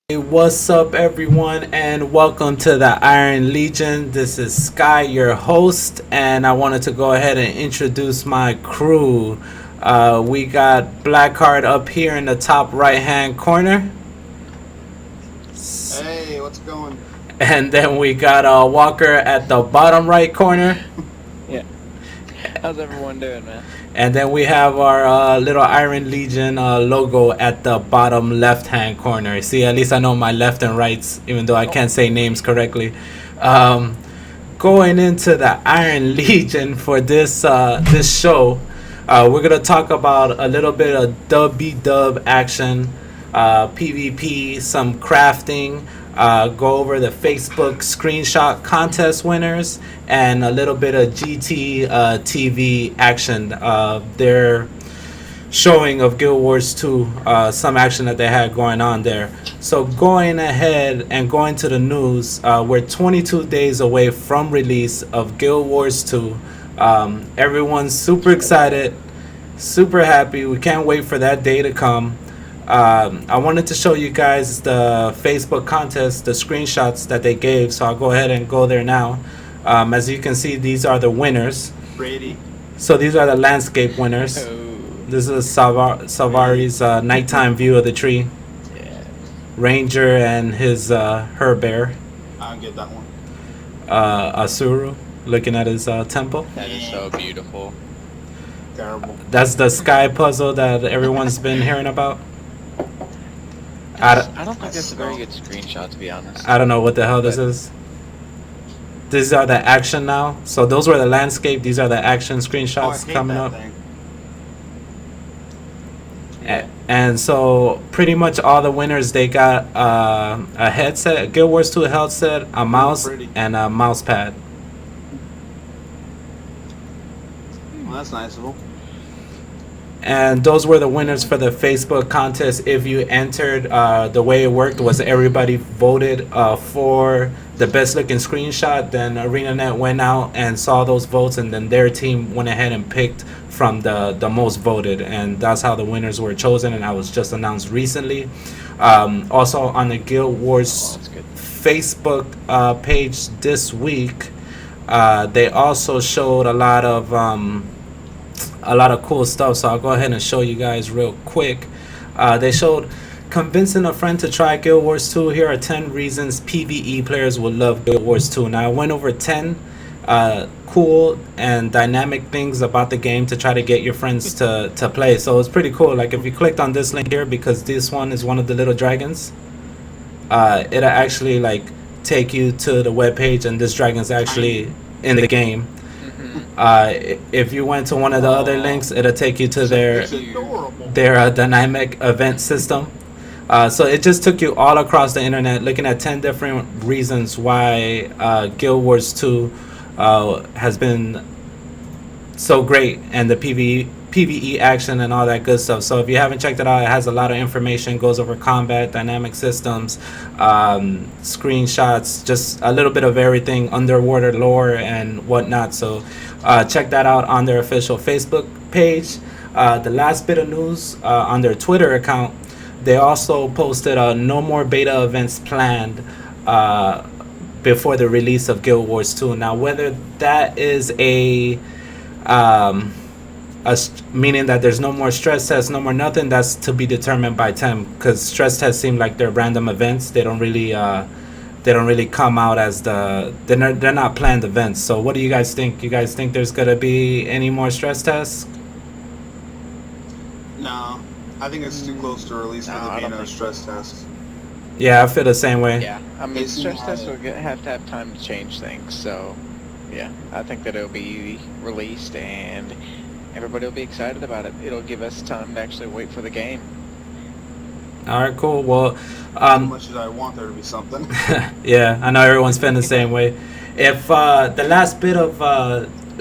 Hey, what's up, everyone, and welcome to the Iron Legion. This is Sky, your host, and I wanted to go ahead and introduce my crew. We got Blackheart up here in the top right hand corner, Hey, what's going? and then we got Walker at the bottom right corner, Yeah. How's everyone doing, man? and then we have our little Iron Legion logo at the bottom left hand corner. See, at least I know my left and rights, even though I can't say names correctly. Um, Going into the Iron Legion for this show, we're gonna talk about a little bit of WvW action, PvP, some crafting, go over the Facebook screenshot contest winners, and a little bit of GT TV action. Their showing of Guild Wars 2, some action that they had going on there. So going ahead and going to the news, we're 22 days away from release of Guild Wars 2. Everyone's super excited, super happy. We can't wait for that day to come. I wanted to show you guys the Facebook contest, the screenshots that they gave. So I'll go ahead and go there now. As you can see, these are the winners. Brady. So these are the landscape winners. Oh, This is Savari's nighttime view of the tree. yeah. Ranger and his her bear. I don't get that one. Asuru looking at his temple. That is so beautiful. Terrible. That's the sky puzzle that everyone's been hearing about. I don't think that's a very good screenshot, to be honest. I don't know what the hell this is. These are the action now. So those were the landscape. These are the action Oh, I screenshots hate coming that up. thing. And so pretty much all the winners, they got a headset, Guild Wars 2 headset, a mouse, Pretty. and a mouse pad. Well, that's nice of them. And those were the winners for the Facebook contest. If you entered, the way it worked was everybody voted for the best looking screenshot. Then ArenaNet went out and saw those votes, and then their team went ahead and picked from the most voted. And that's how the winners were chosen, and that was just announced recently. Also on the Guild Wars That's good. Facebook page this week, they also showed a lot of cool stuff. So I'll go ahead and show you guys real quick. They showed convincing a friend to try Guild Wars 2. Here are 10 reasons PvE players will love Guild Wars 2. Now I went over 10 cool and dynamic things about the game to try to get your friends to play. So it's pretty cool. Like if you clicked on this link here, because this one is one of the little dragons, it'll actually like take you to the web page, and this dragon's actually in the game. If you went to one of the other links, it'll take you to It's adorable. their dynamic event system. So it just took you all across the internet looking at 10 different reasons why Guild Wars 2 has been so great, and the PvE action and all that good stuff. So if you haven't checked it out, it has a lot of information, goes over combat, dynamic systems, screenshots, just a little bit of everything, underwater lore and whatnot. So check that out on their official Facebook page. The last bit of news, on their Twitter account, they also posted no more beta events planned before the release of Guild Wars 2. Now, whether that is meaning that there's no more stress tests, no more nothing, that's to be determined by them, because stress tests seem like they're random events. They don't really come out as they're not planned events. So what do you guys think? You guys think there's gonna be any more stress tests? No, I think it's too close to release for No, there I being don't no think- stress test. Yeah, I feel the same way. Yeah, I mean, It's stress not- tests will have to have time to change things, so yeah, I think that it'll be released and everybody will be excited about it. It'll give us time to actually wait for the game. All right, cool. Well, As much as I want there to be something. yeah, I know everyone's feeling the same way. If the last bit of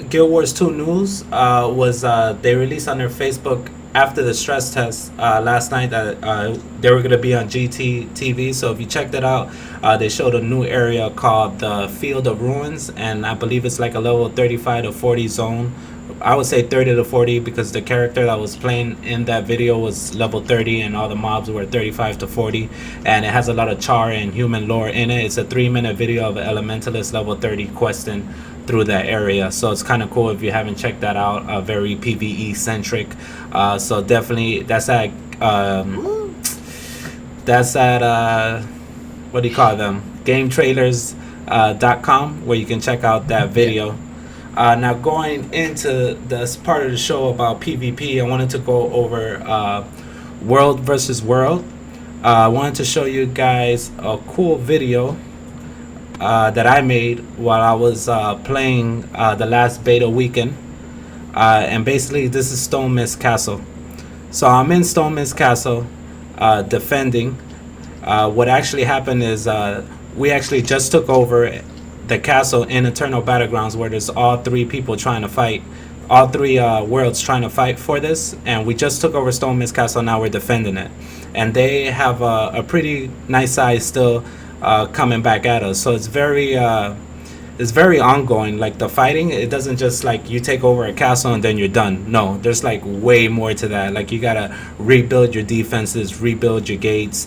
Guild Wars 2 news was they released on their Facebook after the stress test last night that they were going to be on GT TV. So if you checked it out, they showed a new area called the Field of Ruins, and I believe it's like a level 35 to 40 zone I would say 30 to 40 because the character that was playing in that video was level 30 and all the mobs were 35 to 40, and it has a lot of char and human lore in it. It's a 3-minute video of an elementalist level 30 questing through that area, so it's kind of cool if you haven't checked that out. Very PvE centric, so definitely that's at what do you call them, GameTrailers.com, where you can check out that video. Now going into this part of the show about PvP, I wanted to go over world versus world. I wanted to show you guys a cool video that I made while I was playing the last beta weekend. And basically this is Stone Mist Castle. So I'm in Stone Mist Castle defending. What actually happened is we actually just took over the castle in Eternal Battlegrounds, where there's all three people trying to fight, all three worlds trying to fight for this, and we just took over Stone Mist Castle. Now we're defending it, and they have a pretty nice size still coming back at us. So it's very ongoing. Like the fighting, it doesn't just like you take over a castle and then you're done. No, there's like way more to that. Like you gotta rebuild your defenses, rebuild your gates,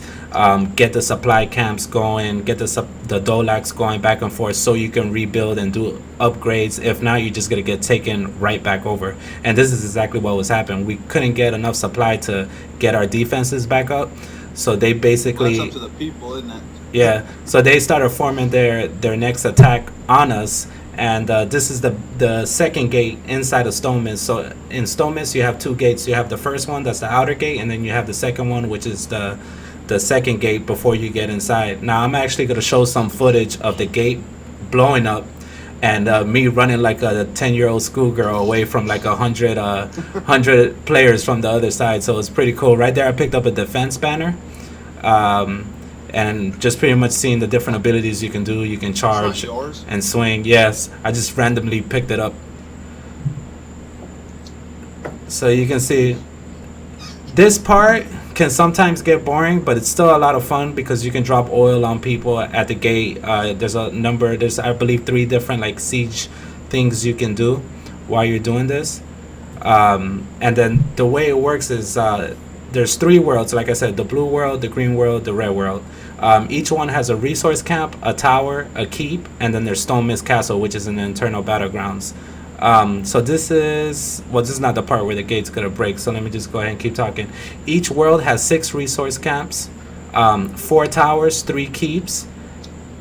get the supply camps going, get the Dolacs going back and forth, so you can rebuild and do upgrades. If not, you're just gonna get taken right back over. And this is exactly what was happening. We couldn't get enough supply to get our defenses back up, so they basically, well, that's up to the people, isn't it? yeah, so they started forming their next attack on us, and this is the second gate inside of Stone Mist. So in Stone Mist you have two gates. You have the first one, that's the outer gate, and then you have the second one, which is the second gate before you get inside. Now I'm actually going to show some footage of the gate blowing up and me running like a 10-year-old schoolgirl away from like 100 players from the other side. So it's pretty cool. Right there I picked up a defense banner. And just pretty much seeing the different abilities you can do. You can charge and swing. Yes, I just randomly picked it up. So you can see this part can sometimes get boring, but it's still a lot of fun because you can drop oil on people at the gate. There's I believe 3 different like siege things you can do while you're doing this. And then the way it works is there's 3 worlds, like I said, the blue world, the green world, the red world. Each one has a resource camp, a tower, a keep, and then there's Stone Mist Castle, which is in the Internal Battlegrounds. So this is not the part where the gate's gonna break, so let me just go ahead and keep talking. Each world has 6 resource camps, 4 towers, 3 keeps,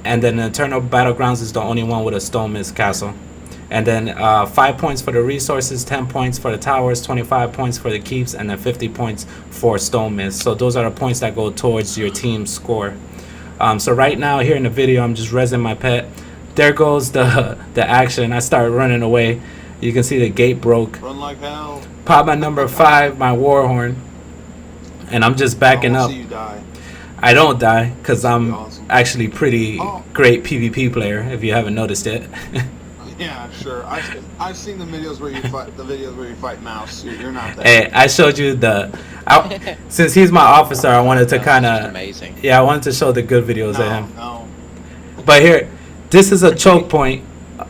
and then the Eternal Battlegrounds is the only one with a Stone Mist Castle. And then 5 points for the resources, 10 points for the towers, 25 points for the keeps, and then 50 points for Stone Mist. So those are the points that go towards your team's score. So right now here in the video, I'm just rezzing my pet. There goes the action. I start running away. You can see the gate broke. Run like hell. Pop my number 5, my war horn, and I'm just backing up. See you die. I don't die because I'm Awesome. actually pretty great PvP player. If you haven't noticed it. Yeah, sure. I've seen the videos where you fight mouse. You're not that. Hey, I showed you since he's my officer, I wanted to kind of, amazing. yeah, I wanted to show the good videos of him. No. But here, this is a choke point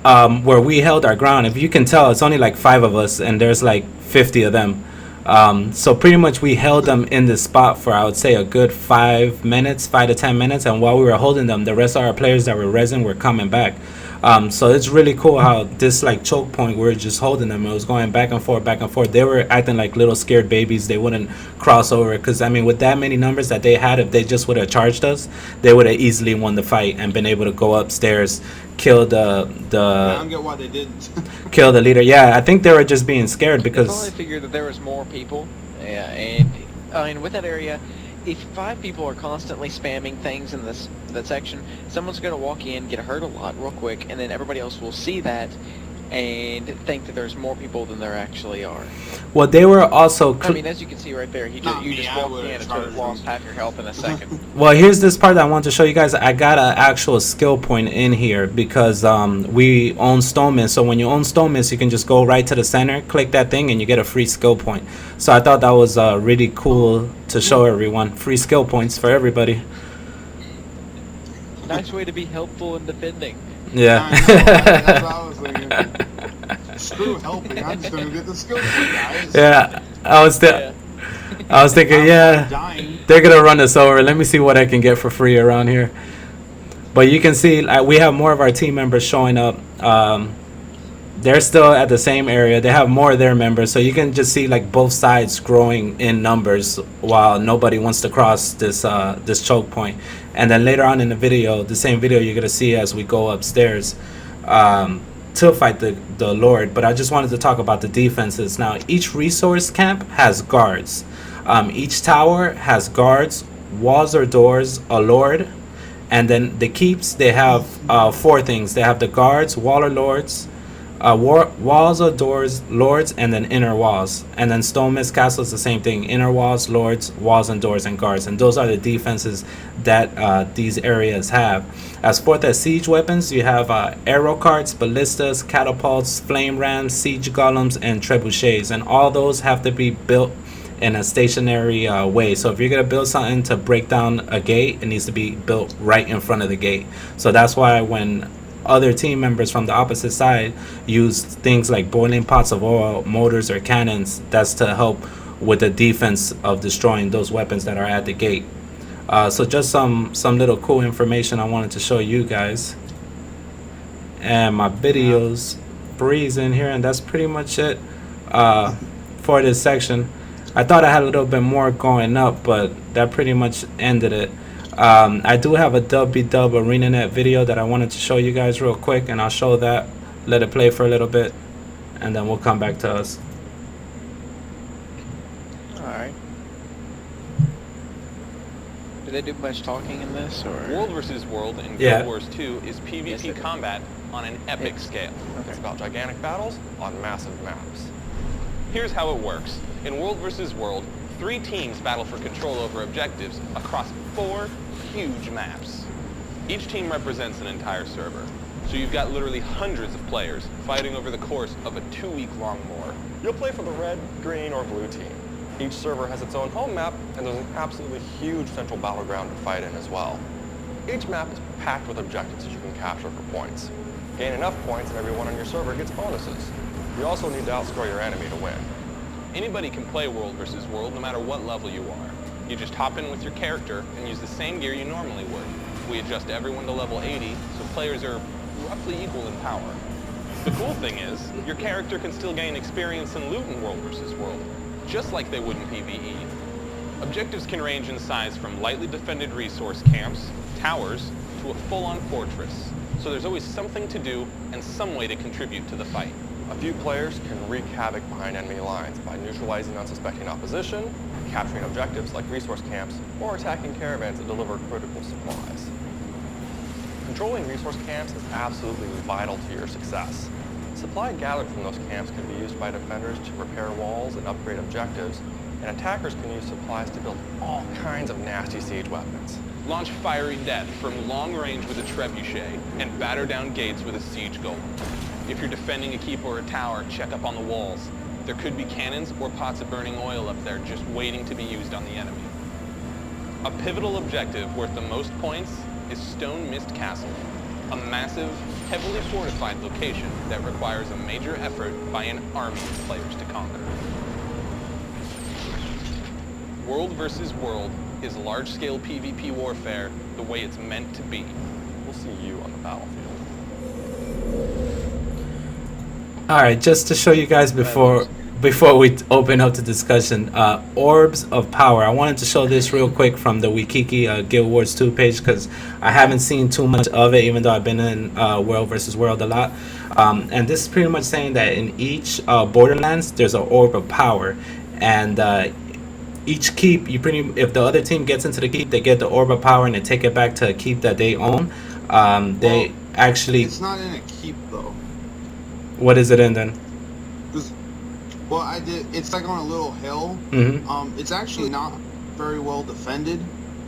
where we held our ground. If you can tell, it's only like 5 of us, and there's like 50 of them. So pretty much we held them in this spot for, I would say, a good 5 to 10 minutes. And while we were holding them, the rest of our players that were resin were coming back. So it's really cool how this like choke point, we were just holding them. It was going back and forth, back and forth. They were acting like little scared babies. They wouldn't cross over because, I mean, with that many numbers that they had, if they just would have charged us, they would have easily won the fight and been able to go upstairs, kill I don't get why they didn't. kill the leader. Yeah, I think they were just being scared They because probably figured that there was more people. Yeah, and I mean, with that area, if 5 people are constantly spamming things in that section, someone's going to walk in, get hurt a lot real quick, and then everybody else will see that and think that there's more people than there actually are. well, they were also I mean, as you can see right there, you Not me, just I walked would've in and charged lost him. half your health in a second. well, here's this part that I want to show you guys. I got an actual skill point in here because we own Stone Mist. So when you own Stone Mist, you can just go right to the center, click that thing, and you get a free skill point. So I thought that was really cool to show everyone. Free skill points for everybody. Nice way to be helpful in defending. Yeah. That's what I was thinking. Screw helping. I'm just gonna get the skill point, guys. Yeah, Yeah. I was thinking, I'm yeah, dying. they're gonna run us over. Let me see what I can get for free around here. But you can see we have more of our team members showing up. They're still at the same area. They have more of their members, so you can just see like both sides growing in numbers while nobody wants to cross this choke point. And then later on in the video, the same video, you're gonna see as we go upstairs to fight the Lord. But I just wanted to talk about the defenses. Now, each resource camp has guards. Each tower has guards, walls or doors, a Lord, and then the keeps. They have four things. They have the guards, wall or lords. Walls or doors, lords, and then inner walls. And then Stone Mist Castle is the same thing: inner walls, lords, walls and doors, and guards. And those are the defenses that these areas have. As for the siege weapons, you have arrow carts, ballistas, catapults, flame rams, siege golems, and trebuchets. And all those have to be built in a stationary way. So if you're gonna build something to break down a gate, it needs to be built right in front of the gate. So that's why when other team members from the opposite side use things like boiling pots of oil, mortars, or cannons, that's to help with the defense of destroying those weapons that are at the gate. So just some little cool information I wanted to show you guys. And my videos breeze in here, and that's pretty much it for this section. I thought I had a little bit more going up, but that pretty much ended it. I do have a WvW ArenaNet video that I wanted to show you guys real quick, and I'll show that, let it play for a little bit, and then we'll come back to us. Alright. Did they do much talking in this, or? World vs. World in Yeah. Guild Wars 2 is PvP combat on an epic scale. It's about gigantic battles on massive maps. Here's how it works. In World vs. World, 3 teams battle for control over objectives across 4 huge maps. Each team represents an entire server, so you've got literally hundreds of players fighting over the course of a 2-week-long war. You'll play for the red, green, or blue team. Each server has its own home map, and there's an absolutely huge central battleground to fight in as well. Each map is packed with objectives that you can capture for points. Gain enough points and everyone on your server gets bonuses. You also need to outscore your enemy to win. Anybody can play World vs. World no matter what level you are. You just hop in with your character and use the same gear you normally would. We adjust everyone to level 80, so players are roughly equal in power. The cool thing is, your character can still gain experience and loot in World vs. World, just like they would in PvE. Objectives can range in size from lightly defended resource camps, towers, to a full-on fortress. So there's always something to do and some way to contribute to the fight. A few players can wreak havoc behind enemy lines by neutralizing unsuspecting opposition, capturing objectives like resource camps, or attacking caravans that deliver critical supplies. Controlling resource camps is absolutely vital to your success. Supply gathered from those camps can be used by defenders to repair walls and upgrade objectives, and attackers can use supplies to build all kinds of nasty siege weapons. Launch fiery death from long range with a trebuchet, and batter down gates with a siege golem. If you're defending a keep or a tower, check up on the walls. There could be cannons or pots of burning oil up there just waiting to be used on the enemy. A pivotal objective worth the most points is Stone Mist Castle, a massive, heavily fortified location that requires a major effort by an army of players to conquer. World vs. World is large-scale PvP warfare the way it's meant to be. We'll see you on the battlefield. All right, just to show you guys before we open up the discussion, orbs of power. I wanted to show this real quick from the Wikiki Guild Wars 2 page because I haven't seen too much of it, even though I've been in World vs. World a lot. And this is pretty much saying that in each Borderlands, there's an orb of power, and each keep, if the other team gets into the keep, they get the orb of power and they take it back to a keep that they own. They actually. It's not in a keep though. What is it in then? Well, it's like on a little hill. Mm-hmm. It's actually not very well defended.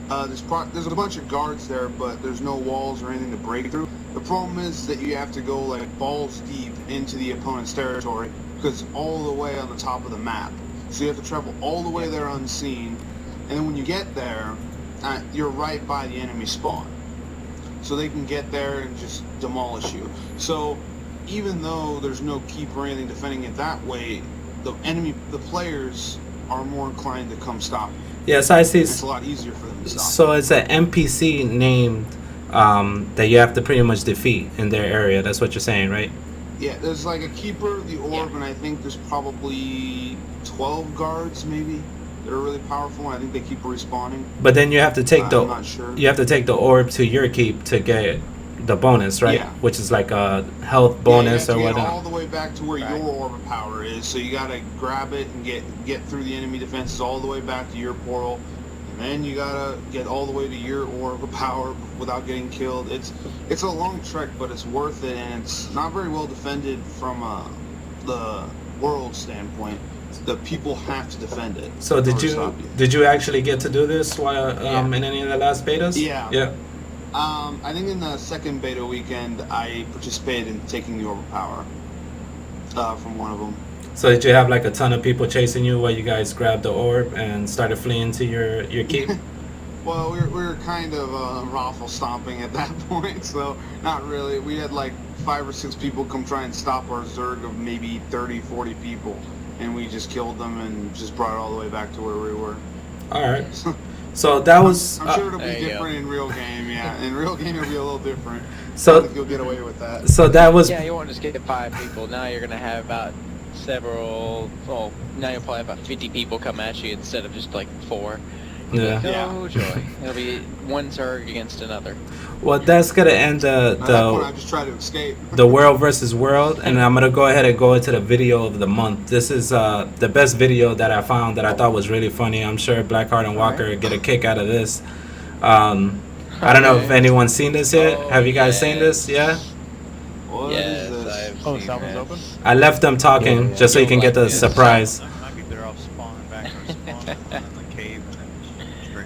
There's a bunch of guards there, but there's no walls or anything to break through. The problem is that you have to go like balls deep into the opponent's territory because it's all the way on the top of the map. So you have to travel all the way there unseen, and then when you get there, you're right by the enemy spawn. So they can get there and just demolish you. So even though there's no keep or anything defending it that way, the players are more inclined to come stop you. Yes, I see. It's a lot easier for them to stop. So it's an NPC named that you have to pretty much defeat in their area. That's what you're saying, right? Yeah, there's like a keeper, the orb, and I think there's probably 12 guards maybe. They're really powerful, and I think they keep respawning. But then you have to take I'm not sure. you have to take the orb to your keep to get the bonus, right? Yeah. Which is like a health bonus yeah, or you have to get whatever. all the way back to where your orb of power is. So you gotta grab it and get through the enemy defenses all the way back to your portal, and then you gotta get all the way to your orb of power without getting killed. It's a long trek, but it's worth it, and it's not very well defended from the world standpoint. The people have to defend it. So did you actually get to do this while in any of the last betas? Yeah. Yeah. I think in the second beta weekend, I participated in taking the orb of power from one of them. So did you have like a ton of people chasing you while you guys grabbed the orb and started fleeing to your keep? Well, we were kind of raffle stomping at that point, so not really. We had like 5 or 6 people come try and stop our Zerg of maybe 30, 40 people, and we just killed them and just brought it all the way back to where we were. All right. So that was. I'm sure it'll be different in real game. Yeah, in real game it'll be a little different. So I think you'll get away with that. So that was. Yeah, you won't just get 5 people. Now you're gonna have about several. Well, now you'll probably have about 50 people come at you instead of just like 4. Yeah. Oh joy! It'll be one Zerg against another. Well, that's gonna end At that point, I just try to escape. the world versus world, and I'm gonna go ahead and go into the video of the month. This is the best video that I found that I thought was really funny. I'm sure Blackheart and Walker get a kick out of this. I don't know if anyone's seen this yet. Have you guys seen this? Yeah. What Yes, is this? I've Oh, seen that one's that. open? I left them talking just so you can get the surprise. Maybe they're off spawn, back to spawn, in the cave, and then straight.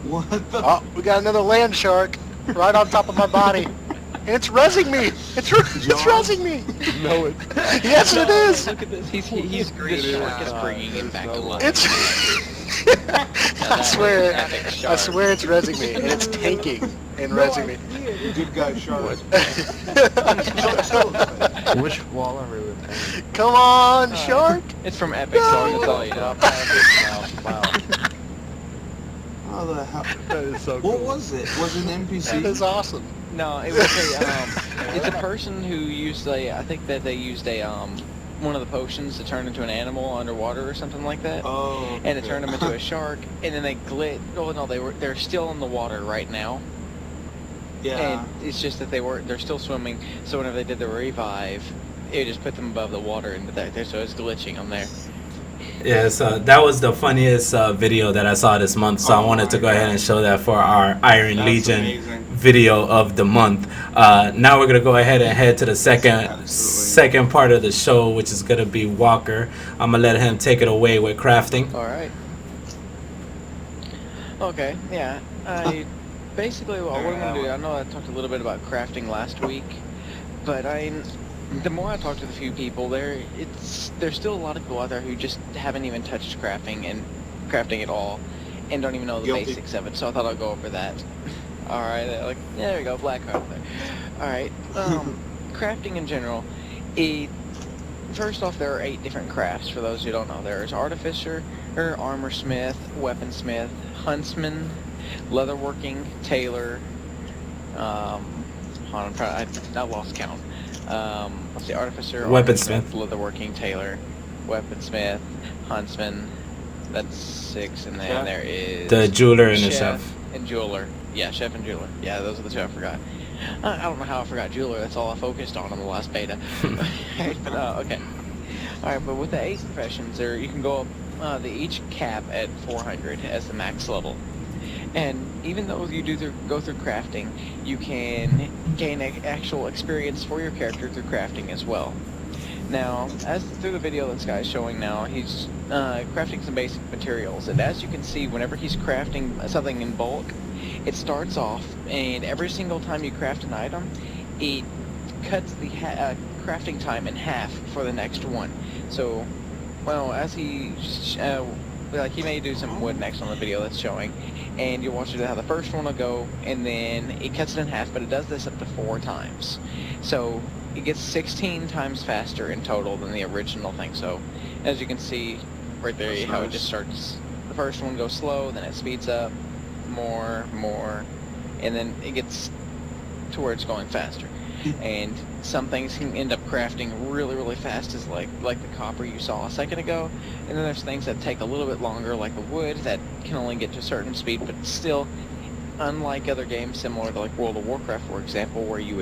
What the? Oh, we got another land shark right on top of my body. And it's rezzing me. It's rezzing me. No, it. Yes, it is. Look at this. He's the shark is bringing him back to life. It's. I swear it's rezzing me, and it's tanking and rezzing me. Good guy shark. Which wall are we with? Come on, shark. It's from Epic, so that's all you know. Wow. How the hell? That is so What cool. was it? Was it an NPC? That is awesome. No, it was it's a person who used I think that they used one of the potions to turn into an animal underwater or something like that. Oh. And it turned them into a shark, and then they Oh no, they're still in the water right now. Yeah. And it's just that they're still swimming. So whenever they did the revive, it just put them above the water, and so it's glitching on there. Yeah, so that was the funniest video that I saw this month. So I wanted to go ahead and show that for our Iron That's Legion amazing. video of the month. Now we're gonna go ahead and head to the second part of the show, which is gonna be Walker. I'm gonna let him take it away with crafting. All right. Okay. Yeah. Basically what I'm gonna do. I know I talked a little bit about crafting last week, but the more I talk to the few people, there's still a lot of people out there who just haven't even touched crafting at all, and don't even know the Guilty. basics of it. So I thought I'd go over that. All right, there we go, Blackheart there. All right, crafting in general. First off, there are 8 different crafts. For those who don't know, there's artificer, armorsmith, weaponsmith, huntsman, leatherworking, tailor. Hold on, I lost count. Let's see, artificer, Weaponsmith. leatherworking, tailor, weaponsmith, huntsman. That's 6, and then there is The jeweler and the chef. and jeweler. Yeah, chef and jeweler. Yeah, those are the 2 I forgot. I don't know how I forgot jeweler. That's all I focused on in the last beta. But okay. All right, but with the 8 professions, you can go up. They each cap at 400 as the max level. And even though you go through crafting, you can gain actual experience for your character through crafting as well. Now, through the video this guy's showing now, he's crafting some basic materials, and as you can see, whenever he's crafting something in bulk, it starts off, and every single time you craft an item, it cuts the crafting time in half for the next one. So, well, as he may do some wood next on the video that's showing, and you'll watch how the first one will go, and then it cuts it in half, but it does this up to 4 times. So it gets 16 times faster in total than the original thing. So, as you can see right there, That's how it nice. just starts. The first one goes slow, then it speeds up more, and then it gets to where it's going faster. And some things can end up crafting really, really fast, as like the copper you saw a second ago. And then there's things that take a little bit longer, like the wood, that can only get to a certain speed, but still, unlike other games similar to like World of Warcraft, for example, where you'd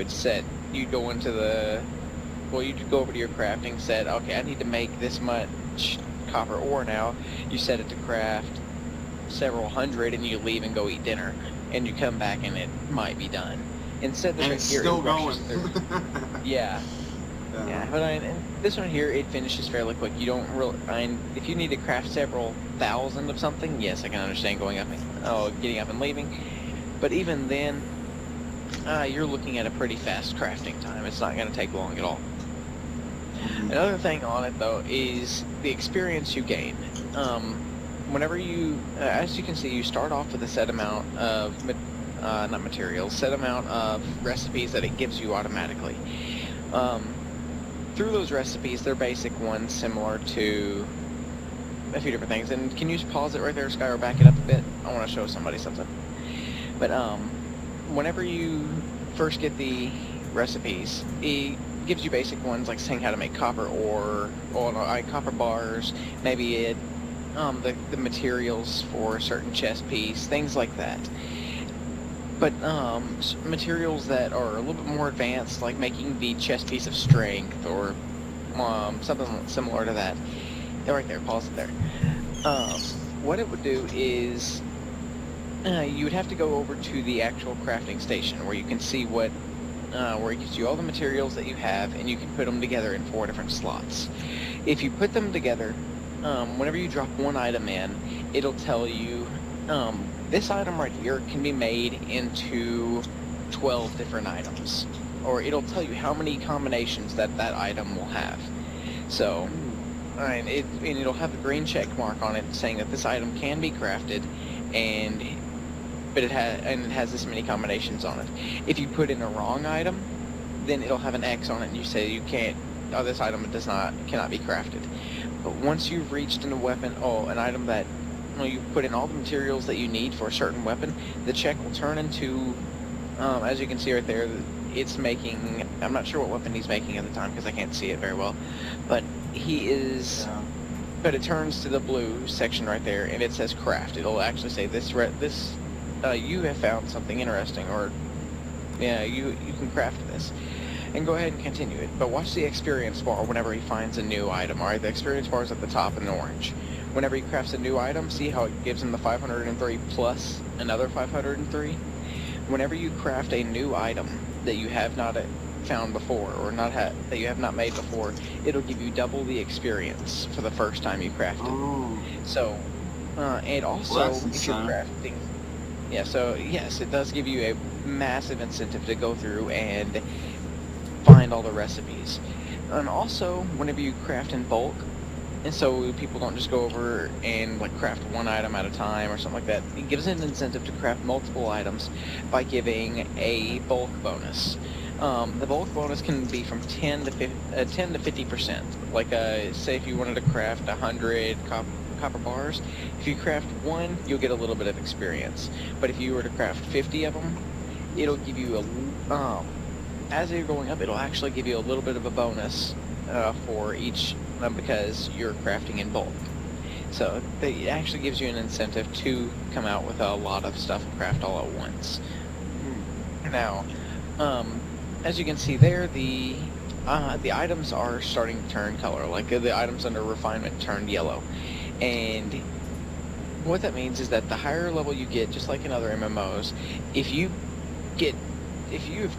go into you'd go over to your crafting, said, okay, I need to make this much copper ore now. You set it to craft several hundred, and you leave and go eat dinner, and you come back and it might be done. Instead, this And right it's here, still it rushes going. through. Yeah. Yeah, but and this one here, it finishes fairly quick. You don't really, if you need to craft several thousand of something, yes, I can understand getting up and leaving. But even then, you're looking at a pretty fast crafting time. It's not going to take long at all. Another thing on it, though, is the experience you gain. Whenever you, as you can see, you start off with a set amount of, set amount of recipes that it gives you automatically. Through those recipes, they're basic ones similar to a few different things. And can you just pause it right there, Sky, or back it up a bit? I want to show somebody something. But whenever you first get the recipes, it gives you basic ones like saying how to make copper ore, copper bars, maybe the materials for a certain chest piece, things like that. But materials that are a little bit more advanced, like making the chest piece of strength, or something similar to that. Right there, pause it there. What it would do is you would have to go over to the actual crafting station, where you can see where it gives you all the materials that you have, and you can put them together in 4 different slots. If you put them together, whenever you drop one item in, it'll tell you this item right here can be made into 12 different items, or it'll tell you how many combinations that item will have. So, it'll have a green check mark on it saying that this item can be crafted, but it has this many combinations on it. If you put in a wrong item, then it'll have an X on it, and you say you can't. This item cannot be crafted. But once you've reached in an item that you put in all the materials that you need for a certain weapon, the check will turn into, as you can see right there, it's making, I'm not sure what weapon he's making at the time because I can't see it very well, but but it turns to the blue section right there, and it says craft. It'll actually say you have found something interesting, or you can craft this. And go ahead and continue it. But watch the experience bar whenever he finds a new item. Alright, the experience bar is at the top in orange. Whenever he crafts a new item, see how it gives him the 503 plus another 503? Whenever you craft a new item that you have not found before, or that you have not made before, it'll give you double the experience for the first time you craft it. Oh. So, and also, That's if you're crafting... Yeah, so, yes, it does give you a massive incentive to go through and find all the recipes. And also, whenever you craft in bulk, and so people don't just go over and craft one item at a time or something like that, it gives an incentive to craft multiple items by giving a bulk bonus. The bulk bonus can be from 10 to 50%. Like, say if you wanted to craft 100 copper bars, if you craft one, you'll get a little bit of experience. But if you were to craft 50 of them, it'll give you as you're going up, it'll actually give you a little bit of a bonus for each, because you're crafting in bulk. So it actually gives you an incentive to come out with a lot of stuff and craft all at once. Now, as you can see there, the items are starting to turn color. Like the items under refinement turned yellow, and what that means is that the higher level you get, just like in other MMOs, if you've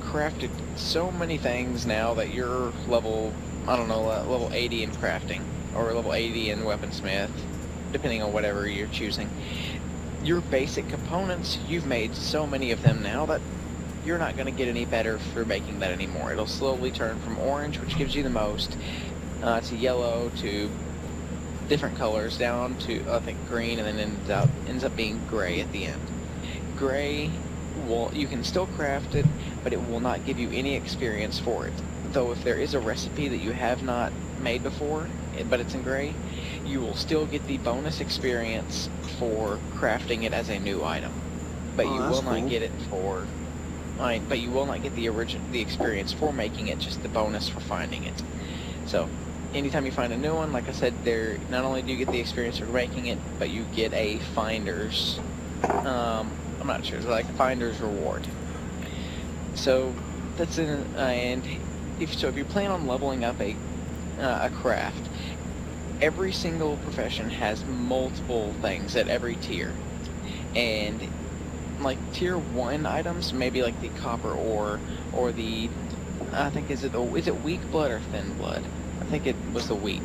crafted so many things now that you're level 80 in crafting, or level 80 in weaponsmith, depending on whatever you're choosing, your basic components, you've made so many of them now that you're not going to get any better for making that anymore. It'll slowly turn from orange, which gives you the most, to yellow, to different colors, down to, I think, green, and then ends up being gray at the end. Gray, you can still craft it, but it will not give you any experience for it. though if there is a recipe that you have not made before, but it's in gray, you will still get the bonus experience for crafting it as a new item. But you that's will not cool. get it for... but you will not get the experience for making it, just the bonus for finding it. So, anytime you find a new one, like I said, there not only do you get the experience for making it, but you get a finder's, I'm not sure, it's like a finder's reward. So, that's in, and if you plan on leveling up a craft, every single profession has multiple things at every tier. And like tier 1 items, maybe like the copper ore or the, I think is it weak blood or thin blood? I think it was the weak.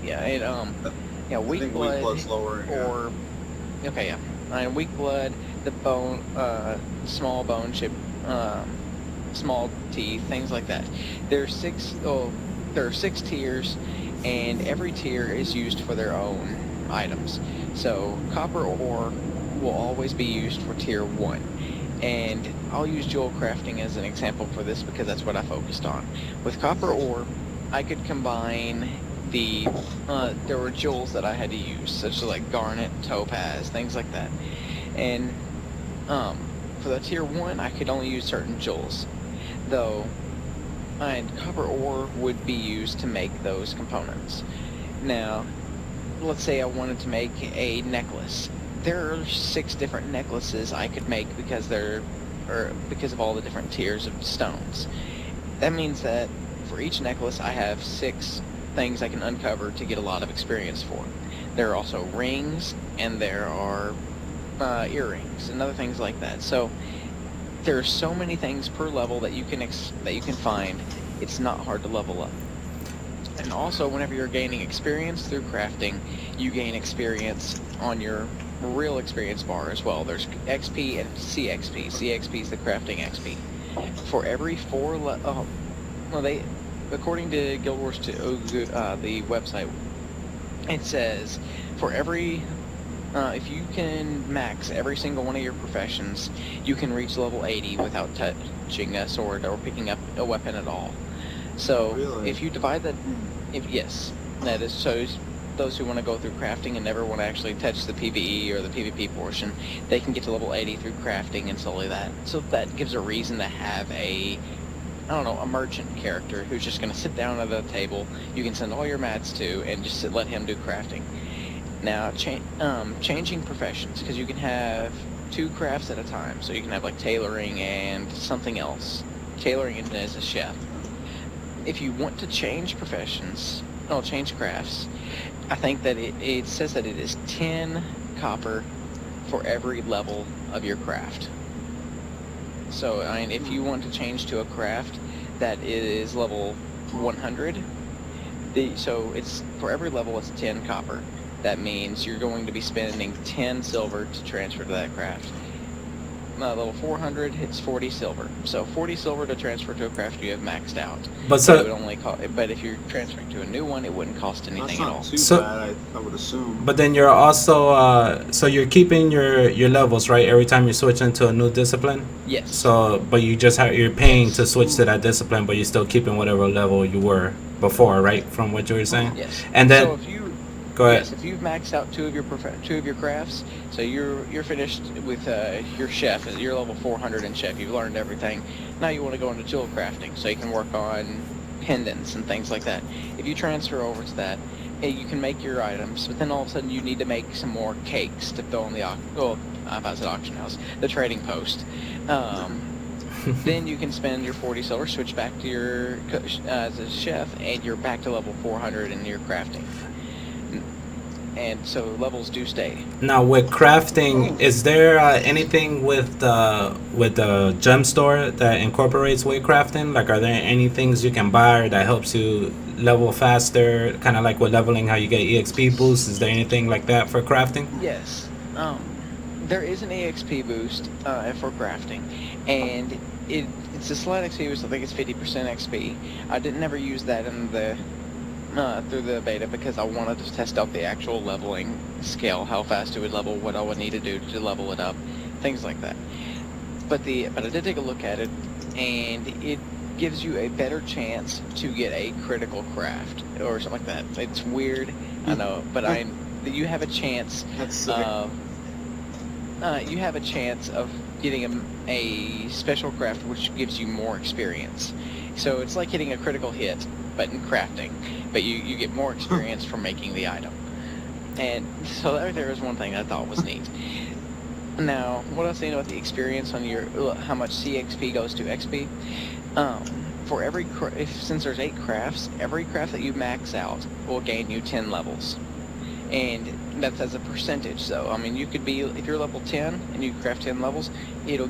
Yeah, weak I think blood weak blood's lower. or okay, yeah. And weak blood, the bone, small bone chip, small teeth, things like that. There are 6 tiers, and every tier is used for their own items. So copper ore will always be used for tier 1. And I'll use jewel crafting as an example for this because that's what I focused on. With copper ore, I could combine the, there were jewels that I had to use, such as like garnet, topaz, things like that. And for the tier 1, I could only use certain jewels. Though, and copper ore would be used to make those components. Now, let's say I wanted to make a necklace. There are 6 different necklaces I could make because because of all the different tiers of stones. That means that for each necklace I have 6 things I can uncover to get a lot of experience for. There are also rings, and there are earrings and other things like that. So there are so many things per level that you can find. It's not hard to level up. And also, whenever you're gaining experience through crafting, you gain experience on your real experience bar as well. There's XP and CXP. CXP is the crafting XP. For every 4 according to Guild Wars 2, the website, it says for every if you can max every single one of your professions, you can reach level 80 without touching a sword or picking up a weapon at all. So Really? if you divide that, yes, that is so. Those who want to go through crafting and never want to actually touch the PvE or the PvP portion, they can get to level 80 through crafting and solely that. So that gives a reason to have a merchant character who's just going to sit down at a table you can send all your mats to and just let him do crafting. Now, changing professions, because you can have 2 crafts at a time, so you can have like tailoring and something else. Tailoring is a chef. If you want to change change crafts, I think that it says that it is 10 copper for every level of your craft. So, if you want to change to a craft that is level 100, so it's for every level it's 10 copper. That means you're going to be spending 10 silver to transfer to that craft. Level 400, it's 40 silver. So 40 silver to transfer to a craft you have maxed out. But it would only but if you're transferring to a new one, it wouldn't cost anything That's at not all. too So- bad, I would assume. But then you're also so you're keeping your levels, right? Every time you switch into a new discipline. Yes. So, but you just you're paying to switch to that discipline, but you're still keeping whatever level you were before, right? From what you were saying. Yes. And then so if you go ahead. Yes, if you've maxed out 2 of your crafts, so you're finished with your chef. You're level 400 in chef. You've learned everything. Now you want to go into jewel crafting, so you can work on pendants and things like that. If you transfer over to that, you can make your items, but then all of a sudden you need to make some more cakes to throw in the auction house, the trading post. Then you can spend your 40 silver, switch back to your as a chef, and you're back to level 400 in your crafting. And so levels do stay. Now with crafting, is there anything with the gem store that incorporates weight crafting? Like, are there any things you can buy that helps you level faster? Kind of like with leveling, how you get EXP boosts. Is there anything like that for crafting? Yes. There is an EXP boost for crafting, and it's a slight XP boost. I think it's 50% XP. I didn't ever use that in the through the beta because I wanted to test out the actual leveling scale, how fast it would level, what I would need to do to level it up, things like that. But I did take a look at it, and gives you a better chance to get a critical craft or something like that. It's weird, I know, but you have a chance That's sick. of getting a special craft which gives you more experience. So it's like hitting a critical hit, but in crafting. But you get more experience from making the item. And so right there is one thing I thought was neat. Now, what else do you know about the experience on your how much CXP goes to XP? For every since there's 8 crafts, every craft that you max out will gain you 10 levels, and that's as a percentage. So I mean, you could be, if you're level 10 and you craft 10 levels, it'll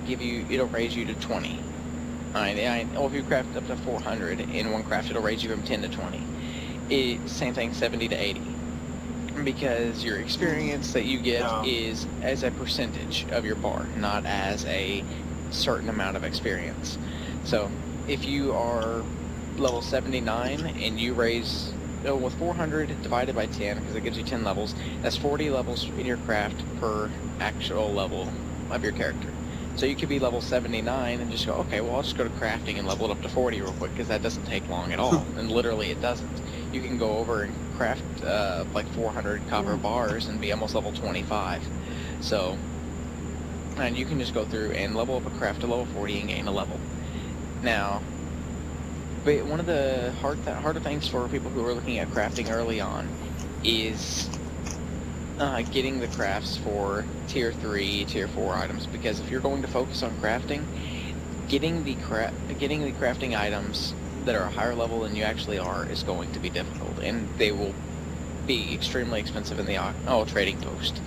raise you to 20. Or if you craft up to 400 in one craft, it'll raise you from 10 to 20. Same thing, 70 to 80. Because your experience that you get is as a percentage of your bar, not as a certain amount of experience. So if you are level 79 and you raise with 400 divided by 10, because it gives you 10 levels, that's 40 levels in your craft per actual level of your character. So you could be level 79 and just go, okay, well, I'll just go to crafting and level it up to 40 real quick, because that doesn't take long at all. And literally it doesn't. You can go over and craft like 400 copper bars and be almost level 25. So, and you can just go through and level up a craft to level 40 and gain a level. Now, but one of the harder things for people who are looking at crafting early on is getting the crafts for tier 3, tier 4 items, because if you're going to focus on crafting, getting the crafting items that are a higher level than you actually are is going to be difficult, and they will be extremely expensive in the trading post.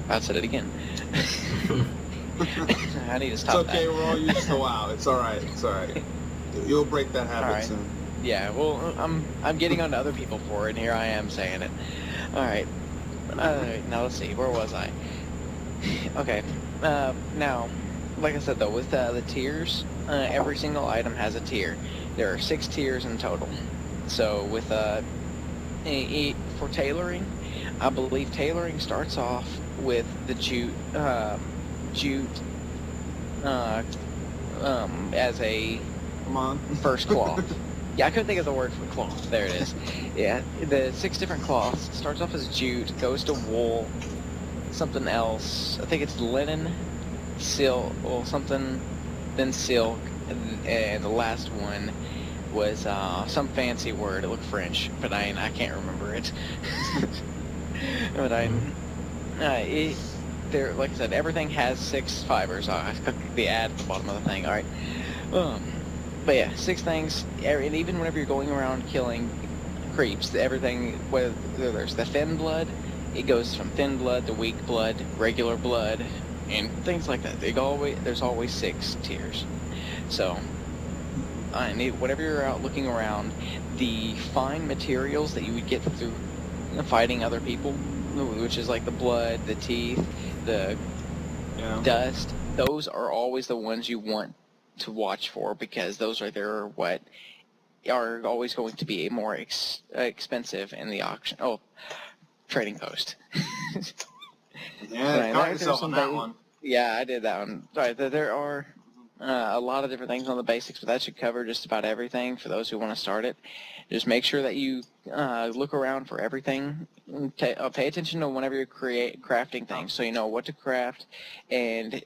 I said it again. I need to stop. It's okay, that. we're all used to WoW. It's alright, it's alright. You'll break that habit soon. Yeah, well, I'm getting on to other people for it, and here I am saying it. Alright. Now let's see, where was I? Okay. Now, like I said though, with the tiers, every single item has a tier. There are 6 tiers in total. So with for tailoring, I believe tailoring starts off with the jute as a Come on. first cloth. Yeah, I couldn't think of the word for cloth. There it is. Yeah, the 6 different cloths. Starts off as jute, goes to wool, something else. I think it's linen, silk, or something, then silk, and the last one was some fancy word. It looked French, but I can't remember it. But there, like I said, everything has 6 fibers. I clicked the ad at the bottom of the thing. All right. But yeah, 6 things, and even whenever you're going around killing creeps, everything, whether there's the thin blood, it goes from thin blood to weak blood, regular blood, and things like that. There's always 6 tiers. So, whenever you're out looking around, the fine materials that you would get through fighting other people, which is like the blood, the teeth, the dust, those are always the ones you want to watch for, because those are what are always going to be more expensive in the auction. Oh, trading post. Yeah, got yourself on that one. Yeah, I did that one. Sorry, there are a lot of different things on the basics, but that should cover just about everything for those who want to start it. Just make sure that you look around for everything. Pay attention to whenever you're crafting things, so you know what to craft, and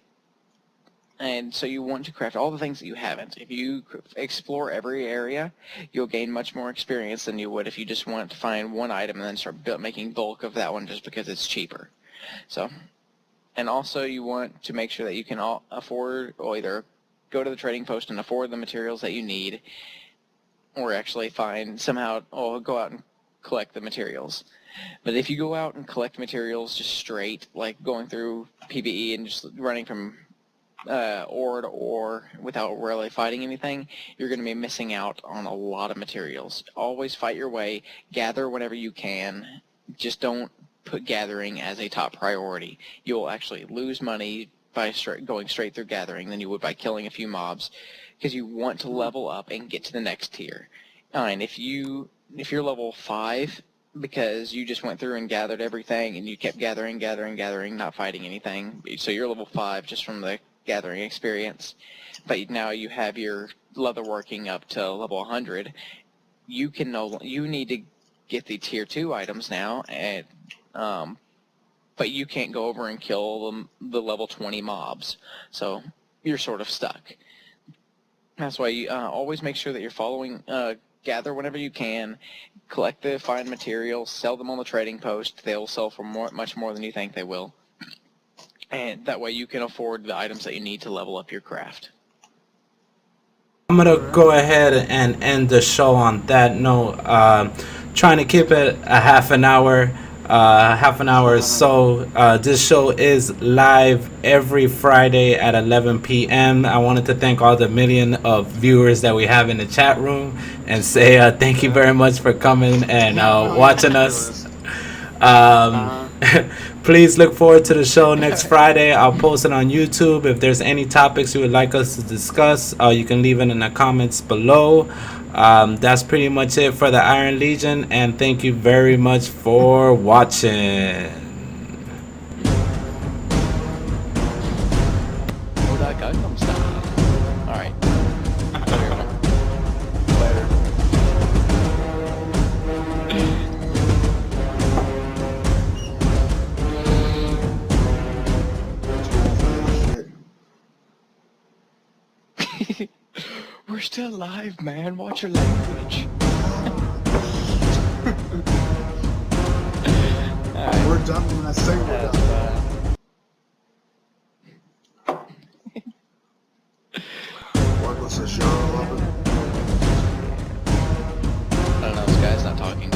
so you want to craft all the things that you haven't. If you explore every area, you'll gain much more experience than you would if you just wanted to find one item and then start making bulk of that one just because it's cheaper. So, and also you want to make sure that you can afford, or either go to the trading post and afford the materials that you need, or actually find somehow, or go out and collect the materials. But if you go out and collect materials just straight, like going through PvE and just running from ore to ore without really fighting anything, you're going to be missing out on a lot of materials. Always fight your way, gather whenever you can. Just don't put gathering as a top priority. You'll actually lose money by going straight through gathering than you would by killing a few mobs, because you want to level up and get to the next tier. And if you're level 5 because you just went through and gathered everything and you kept gathering, not fighting anything, so you're level 5 just from the gathering experience. But now you have your leatherworking up to level 100. You need to get the tier 2 items now, and but you can't go over and kill the level 20 mobs. So you're sort of stuck. That's why you always make sure that you're following, gather whenever you can, collect the fine materials, sell them on the trading post. They'll sell for much more than you think they will. And that way you can afford the items that you need to level up your craft. I'm gonna go ahead and end the show on that note. Trying to keep it a half an hour or so. This show is live every Friday at 11 p.m. I wanted to thank all the million of viewers that we have in the chat room and say thank you very much for coming and watching us. Please look forward to the show next Friday. I'll post it on YouTube. If there's any topics you would like us to discuss, you can leave it in the comments below. That's pretty much it for the Iron Legion, and thank you very much for watching. Alright. We're still live, man. Watch your language. We're done when I say we're done. What was the show? I don't know, this guy's not talking.